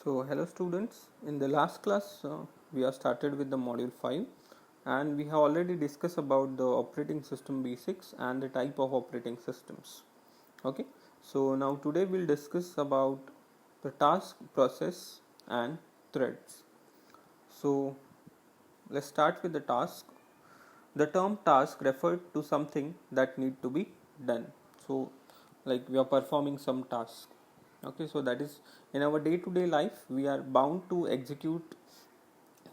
So hello students, in the last class we have started with the module 5 and we have already discussed about the operating system basics and the type of operating systems. Okay, so now today we'll discuss about the task, process and threads. So let's start with the task. The term task referred to something that need to be done. So like we are performing some task. Okay, so that is in our day-to-day life we are bound to execute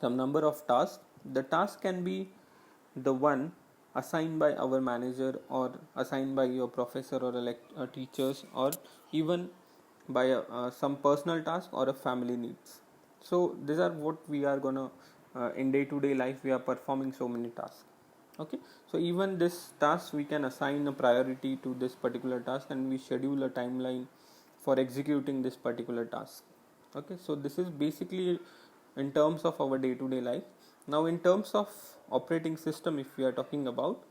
some number of tasks. The task can be the one assigned by our manager or assigned by your professor or teachers, or even by some personal task or a family needs. So these are what we are gonna in day to day life we are performing so many tasks. Okay, so even this task we can assign a priority to this particular task and we schedule a timeline for executing this particular task. Okay, so this is basically in terms of our day to day life. Now in terms of operating system, if we are talking about,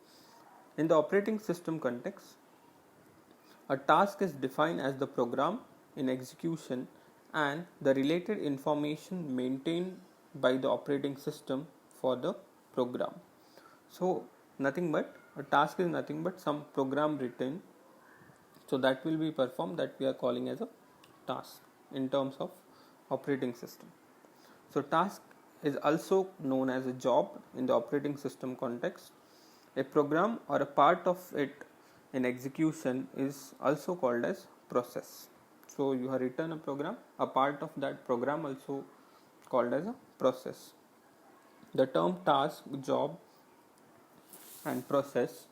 in the operating system context, a task is defined as the program in execution and the related information maintained by the operating system for the program. So nothing but a task is nothing but some program written, so that will be performed, that we are calling as a task in terms of operating system. So task is also known as a job in the operating system context. A program or a part of it in execution is also called as process. So you have written a program, a part of that program also called as a process. The term task, job and process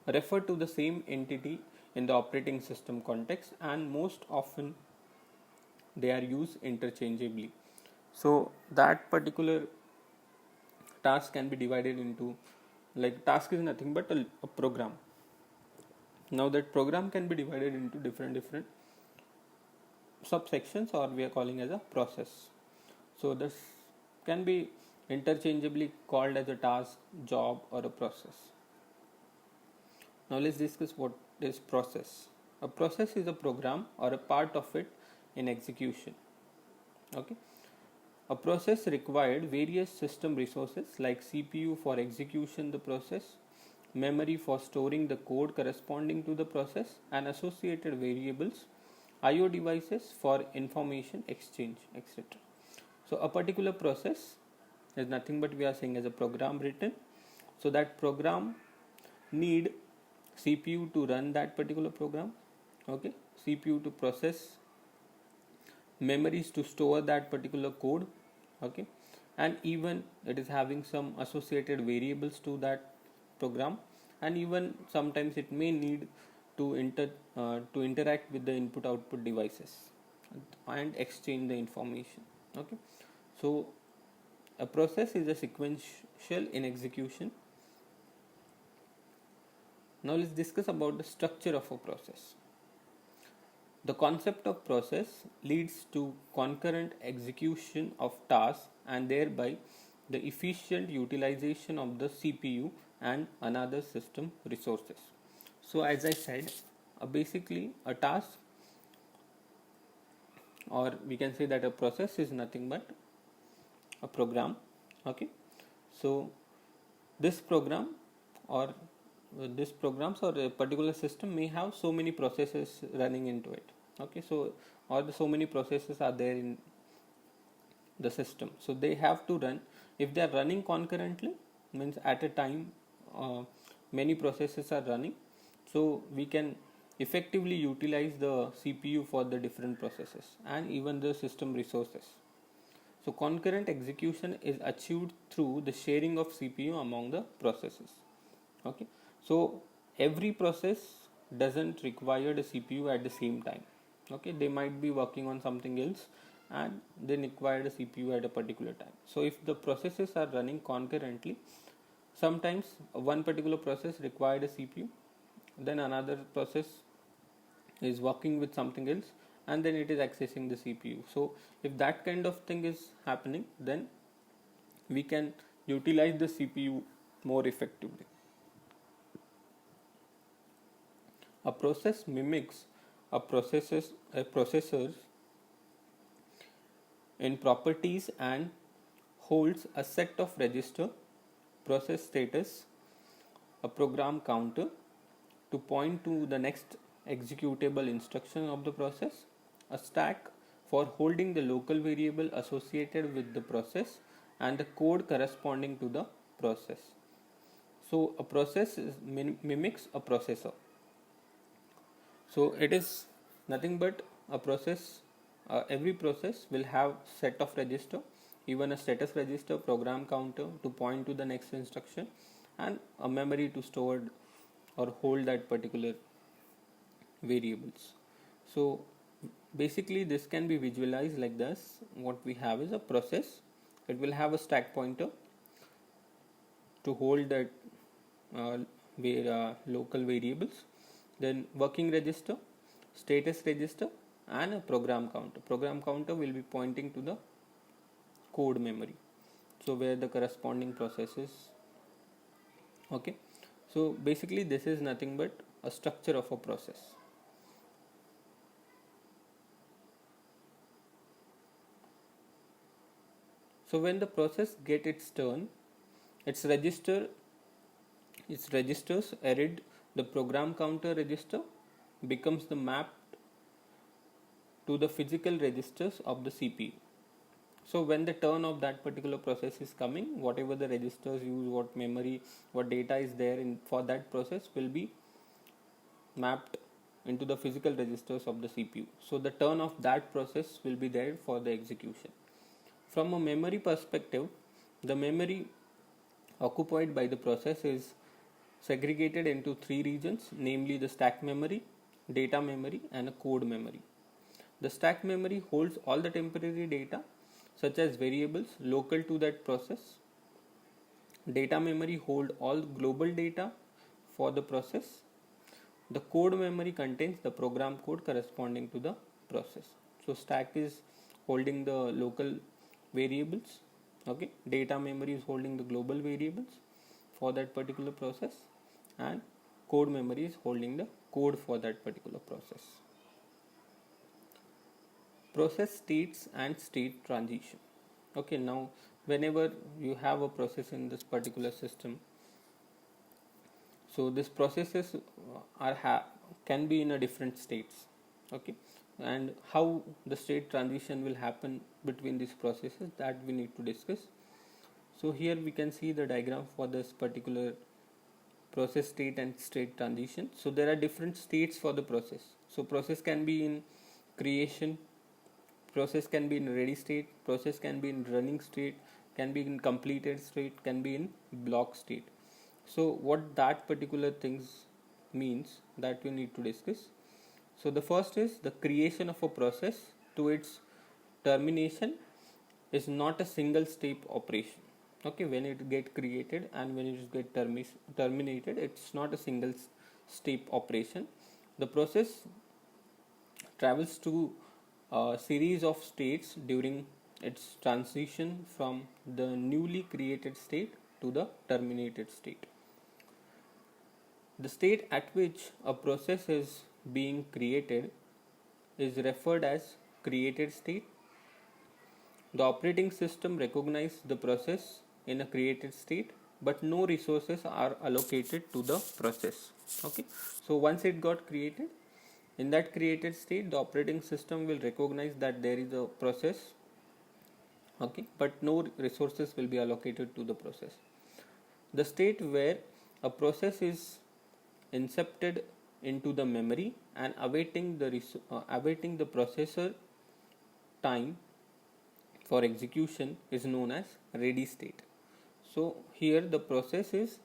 refer to the same entity in the operating system context, and most often they are used interchangeably. So that particular task can be divided into, like, task is nothing but a program. Now that program can be divided into different subsections, or we are calling as a process. So this can be interchangeably called as a task, job or a process. Now let's discuss what is process. A process is a program or a part of it in execution. Okay, a process required various system resources like CPU for execution the process, memory for storing the code corresponding to the process, and associated variables, IO devices for information exchange, etc. So a particular process is nothing but we are saying as a program written. So that program need CPU to run that particular program. Okay, CPU to process, memories to store that particular code. Okay, and even it is having some associated variables to that program, and even sometimes it may need to interact with the input output devices and exchange the information. Okay, so a process is a sequential in execution. Now let's discuss about the structure of a process. The concept of process leads to concurrent execution of tasks and thereby the efficient utilization of the CPU and another system resources. So as I said, basically a task, or we can say that a process is nothing but a program. Okay, so this program or this programs or a particular system may have so many processes running into it. Okay, so so many processes are there in the system, so they have to run. If they are running concurrently, means at a time many processes are running, so we can effectively utilize the CPU for the different processes and even the system resources. So concurrent execution is achieved through the sharing of CPU among the processes. Okay, so every process doesn't require the CPU at the same time. Okay, they might be working on something else and they require the CPU at a particular time. So if the processes are running concurrently, sometimes one particular process required a CPU, then another process is working with something else, and then it is accessing the CPU. So if that kind of thing is happening, then we can utilize the CPU more effectively. A process mimics a processor's in properties and holds a set of register, process status, a program counter to point to the next executable instruction of the process, a stack for holding the local variable associated with the process, and the code corresponding to the process. So a process mimics a processor. So it is nothing but a process. Every process will have set of register, even a status register, program counter to point to the next instruction, and a memory to store or hold that particular variables. So basically this can be visualized like this. What we have is a process. It will have a stack pointer to hold that local variables, then working register, status register, and a program counter. Program counter will be pointing to the code memory, so where the corresponding process is. Okay, so basically this is nothing but a structure of a process. So when the process get its turn, its registers added, the program counter register becomes the map to the physical registers of the CPU. So when the turn of that particular process is coming, whatever the registers use, what memory, what data is there in for that process will be mapped into the physical registers of the CPU. So the turn of that process will be there for the execution. From a memory perspective, the memory occupied by the process is segregated into three regions, namely the stack memory, data memory, and a code memory. The stack memory holds all the temporary data such as variables local to that process. Data memory holds all global data for the process. The code memory contains the program code corresponding to the process. So stack is holding the local variables. Okay, data memory is holding the global variables for that particular process, and code memory is holding the code for that particular process. Process states and state transition. Okay, now whenever you have a process in this particular system, so these processes can be in a different states. Okay, and how the state transition will happen between these processes, that we need to discuss. So here we can see the diagram for this particular process state and state transition. So there are different states for the process. So process can be in creation, process can be in ready state, process can be in running state, can be in completed state, can be in block state. So what that particular things means, that we need to discuss. So the first is the creation of a process to its termination is not a single step operation. Okay, when it get created and when it get terminated, it's not a single step operation. The process travels to a series of states during its transition from the newly created state to the terminated state. The state at which a process is being created is referred as created state. The operating system recognizes the process in a created state, but no resources are allocated to the process. Okay, so once it got created, in that created state, the operating system will recognize that there is a process. Okay, but no resources will be allocated to the process. The state where a process is incepted into the memory and awaiting the processor time for execution is known as ready state. So here the process is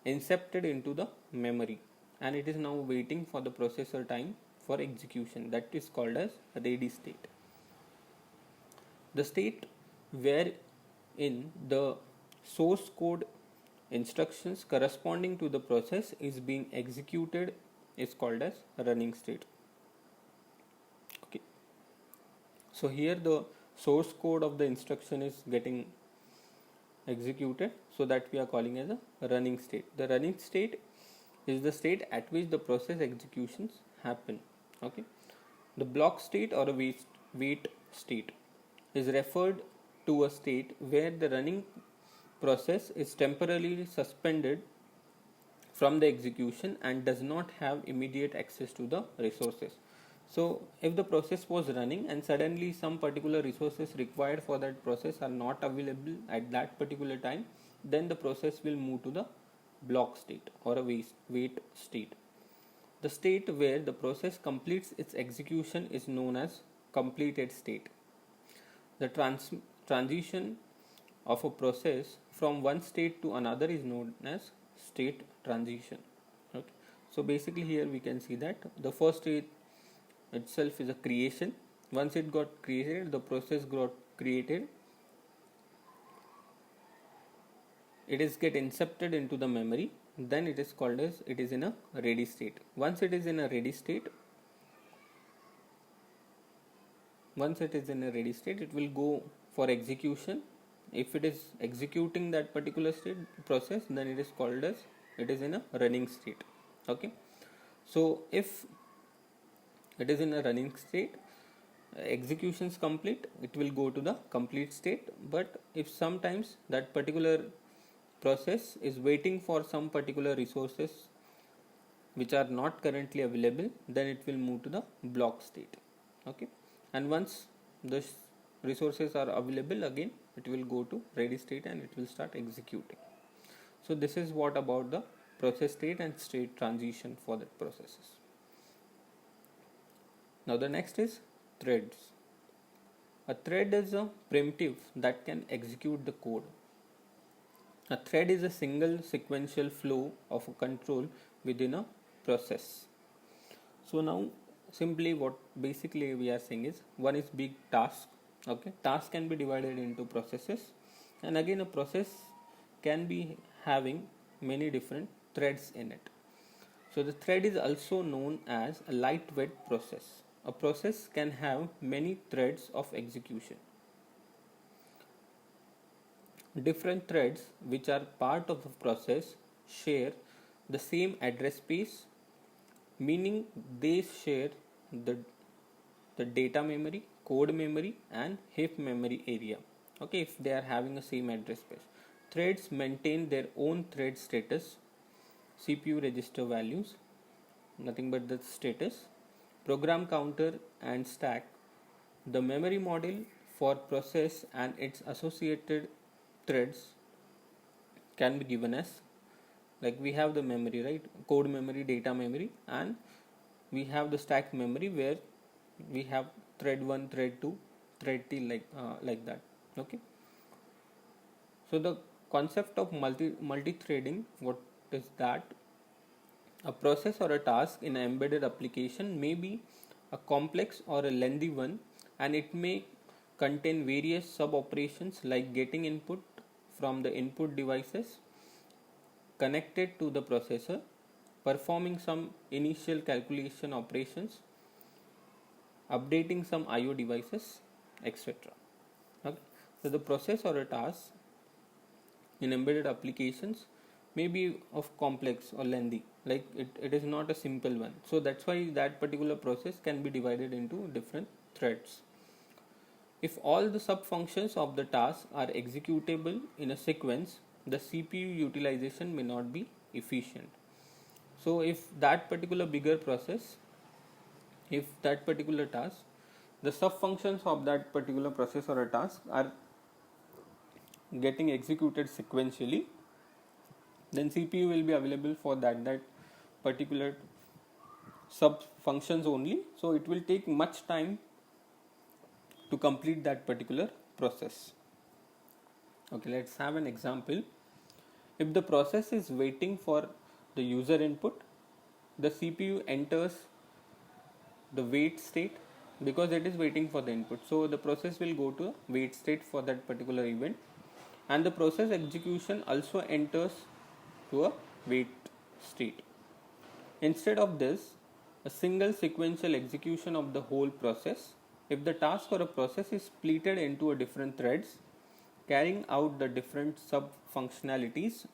incepted into the memory and it is now waiting for the processor time for execution, that is called as ready state. The state wherein the source code instructions corresponding to the process is being executed is called as running state. Okay, so here the source code of the instruction is getting executed, so that we are calling as a running state. The running state is the state at which the process executions happen. Okay, the block state or a wait state is referred to a state where the running process is temporarily suspended from the execution and does not have immediate access to the resources. So if the process was running and suddenly some particular resources required for that process are not available at that particular time, then the process will move to the block state or a wait state. The state where the process completes its execution is known as completed state. The transition of a process from one state to another is known as state transition. Okay. So basically here we can see that the first state itself is a creation. Once it got created, the process got created, it is get incepted into the memory, then it is called as it is in a ready state. Once it is in a ready state, it will go for execution. If it is executing that particular state process, then it is called as it is in a running state. Okay. So if it is in a running state, execution is complete, it will go to the complete state. But if sometimes that particular process is waiting for some particular resources which are not currently available, then it will move to the block state. Okay. And once the resources are available again, it will go to ready state and it will start executing. So this is what about the process state and state transition for the processes. Now the next is threads. A thread is a primitive that can execute the code. A thread is a single sequential flow of a control within a process. So now simply what basically we are saying is, one is big task. Okay, task can be divided into processes, and again a process can be having many different threads in it. So the thread is also known as a lightweight process. A process can have many threads of execution. Different threads which are part of a process share the same address space, meaning they share the data memory, code memory and heap memory area. Okay, if they are having the same address space. Threads maintain their own thread status, CPU register values, nothing but the status, program counter and stack. The memory model for process and its associated threads can be given as, like we have the memory, right, code memory, data memory, and we have the stack memory where we have thread 1, thread 2, thread t, like that. Okay, so the concept of multi-threading, what is that? A process or a task in an embedded application may be a complex or a lengthy one, and it may contain various sub operations like getting input from the input devices connected to the processor, performing some initial calculation operations, updating some IO devices, etc. Okay. So the process or a task in embedded applications may be of complex or lengthy, like it is not a simple one. So that's why that particular process can be divided into different threads. If all the sub functions of the task are executable in a sequence, the CPU utilization may not be efficient. So if that particular bigger process, if that particular task, the sub functions of that particular process or a task are getting executed sequentially, then CPU will be available for that particular sub functions only. So it will take much time to complete that particular process. Okay, let's have an example. If the process is waiting for the user input, the CPU enters the wait state because it is waiting for the input. So the process will go to a wait state for that particular event, and the process execution also enters to a wait state. Instead of this, a single sequential execution of the whole process. If the task or a process is splitted into a different threads, carrying out the different sub functionalities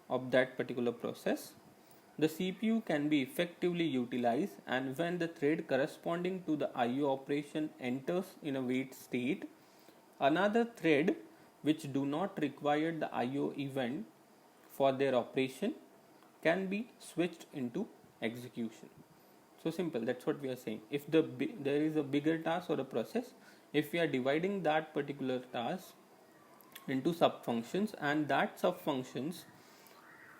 of that particular process, the CPU can be effectively utilized, and when the thread corresponding to the IO operation enters in a wait state, Another thread which do not require the IO event for their operation can be switched into execution. So simple, that's what we are saying. If there is a bigger task or a process, if we are dividing that particular task into sub functions and that sub functions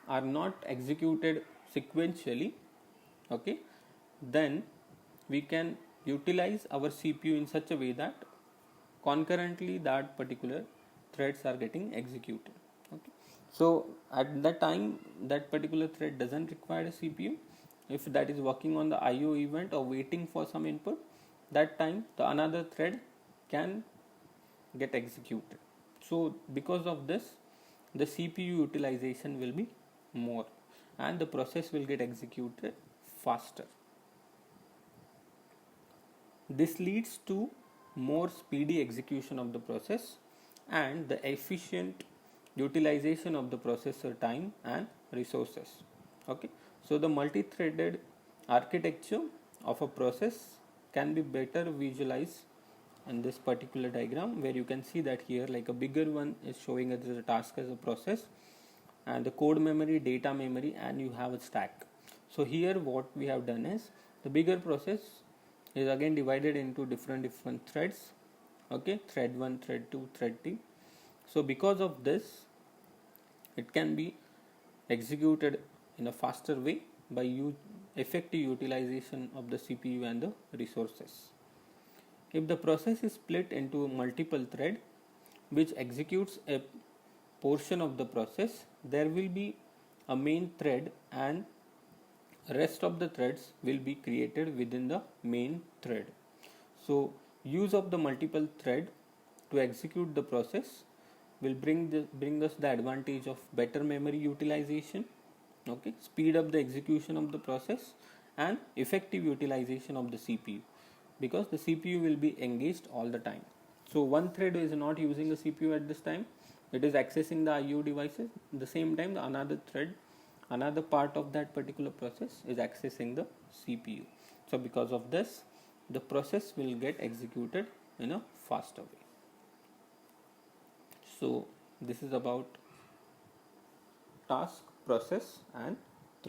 are not executed sequentially, okay, then we can utilize our CPU in such a way that concurrently that particular threads are getting executed. Okay, so at that time that particular thread doesn't require a CPU. If that is working on the IO event or waiting for some input, that time the another thread can get executed. So because of this, the CPU utilization will be more and the process will get executed faster. This leads to more speedy execution of the process and the efficient utilization of the processor time and resources. Okay, so the multi-threaded architecture of a process can be better visualized in this particular diagram, where you can see that here like a bigger one is showing as a task as a process, and the code memory, data memory, and you have a stack. So here what we have done is the bigger process is again divided into different threads. Okay, thread 1, thread 2, thread 3. So because of this, it can be executed in a faster way by effective utilization of the CPU and the resources. If the process is split into multiple thread which executes a portion of the process, there will be a main thread and rest of the threads will be created within the main thread. So use of the multiple thread to execute the process will bring us the advantage of better memory utilization, okay, speed up the execution of the process, and effective utilization of the CPU, because the CPU will be engaged all the time. So one thread is not using a CPU at this time, it is accessing the IO devices. At the same time, the another thread, another part of that particular process is accessing the CPU. So because of this, the process will get executed in a faster way. So this is about task, process, and